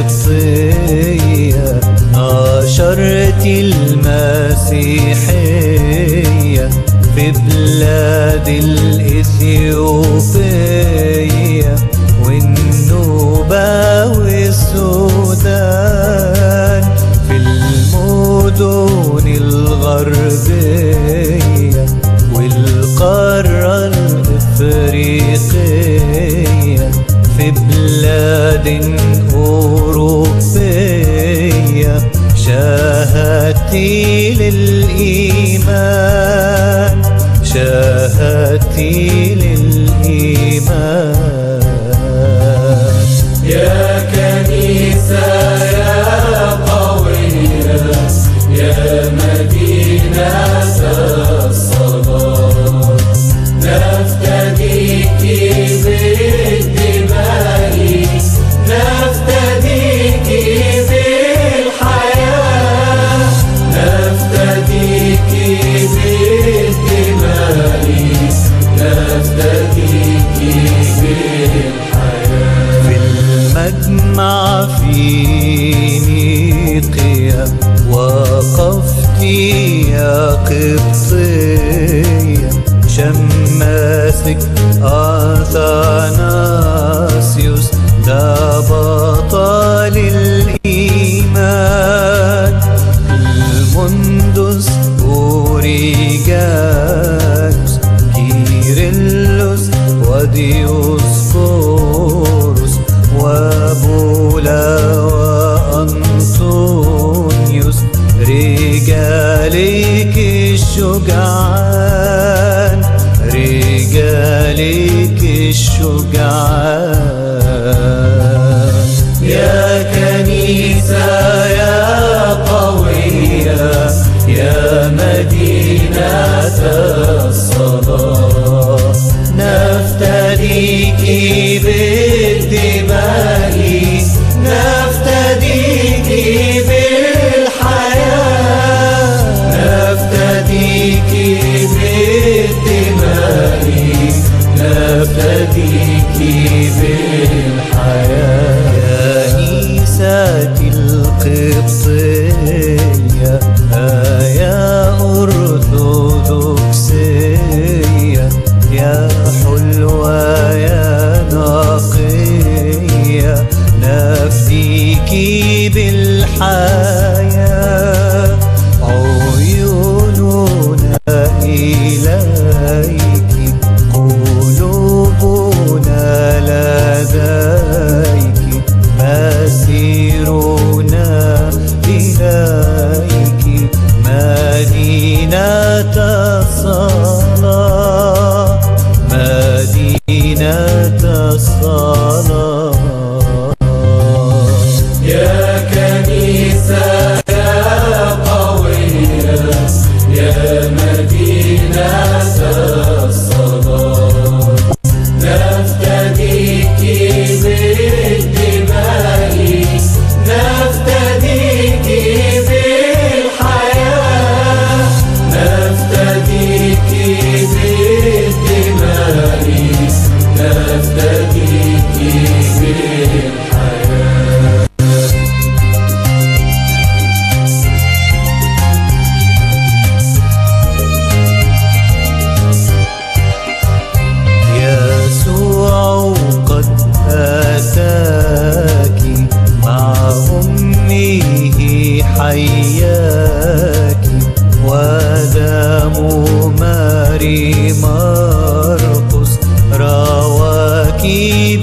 القبطية نشرت المسيحية في بلاد الإثيوبية والنوبة والسودان، في المدن الغربية والقارة الإفريقية، في بلاد أوروبية شاهدتي للإيمان، شاهدتي للإيمان. يا كنيسة يا قوية يا مدينة الصلاة، نفتديك بالدماء، نفتديك بالحياة، نفتديك بالدماء، نفتديك بالحياة. في المجمع في نيقيا وقفت يا قبطية، شماسك أثناسيوس ده بطل الإيمان، المندس أوريجانوس كيرلس وديوسكوروس وبولا وأنطونيوس، رجالك الشجعان، رجالك الشجعان. يا كنيسة يا قوية يا مدينة الصلاة، نفتديك بالدماء، نفتديك بالحياة، نفتديك بالدماء، نفتديك بالحياة. كنيسة القبطية يا أرثوذكسية، يا حلوة يا نقية، نفديكي بالحياة. عيوننا إليك، قلوبنا لديك، مسيرنا إليك، مدينة الصلاة، مدينة الصلاة. يا كنيسة يا قوية يا مدينة الصلاة، نفتديك بالدماء، نفتديك بالحياة، نفتديك بالدماء، نفتديك بالحياة. يسوع قد أتاك مع أمه حياك، ودم ماري مرقس رواك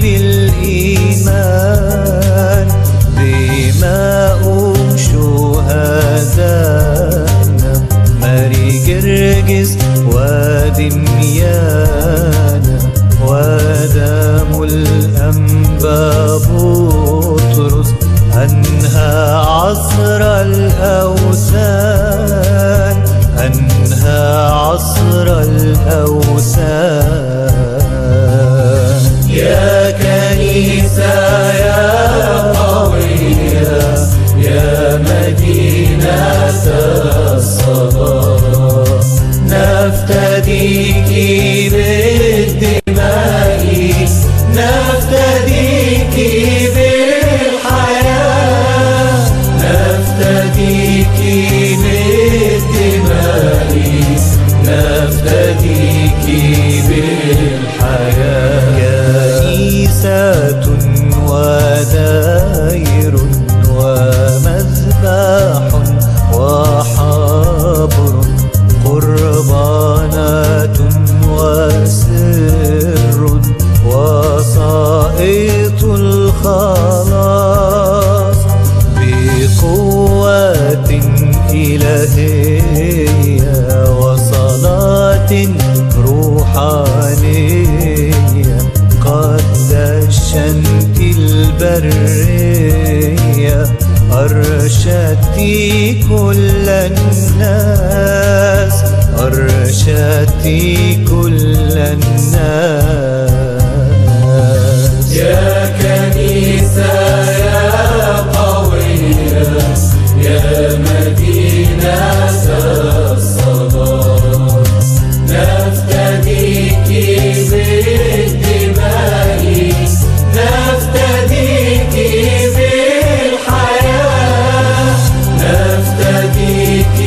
بالإيمان، دماء شهدانا ماري جرجس ودميانا، ودم الأنبا بطرس أنهى عصر الأوثان، أنهى عصر الأوثان. يا كنيسة يا قوية يا مدينة الصلاة، نفتديك بالدماء، نفتديك بالحياة. كنيسة ودير ومذبح وحبر، قربانات وسر وصائط الخلاص، بقوة إلهية وصلاة روحانية، قد دشنت البرية، أرشدت كل الناس، أرشدت كل الناس. يا كنيسة يا قوية، يا مدينة الصلاة، نفتديك بالدماء، نفتديك بالحياة، نفتديك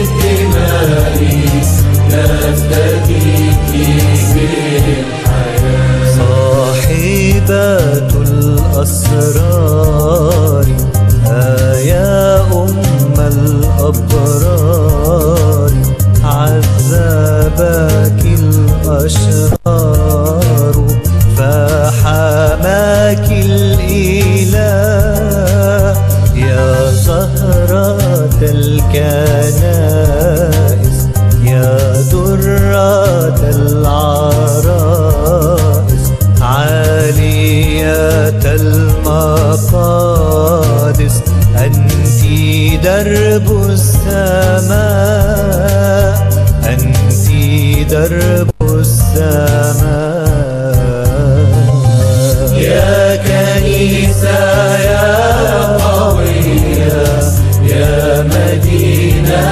بالدماء، نفتديك بالحياة. صاحبة الأسرار، يا أم الأبرار، عذبك الأشرار، فحماك الإله، يا زهرة الكنائس، يا درة العرائس، عالية المقادس، أنت درب السماء، أنت درب السماء. يا كنيسة يا قوية، يا مدينة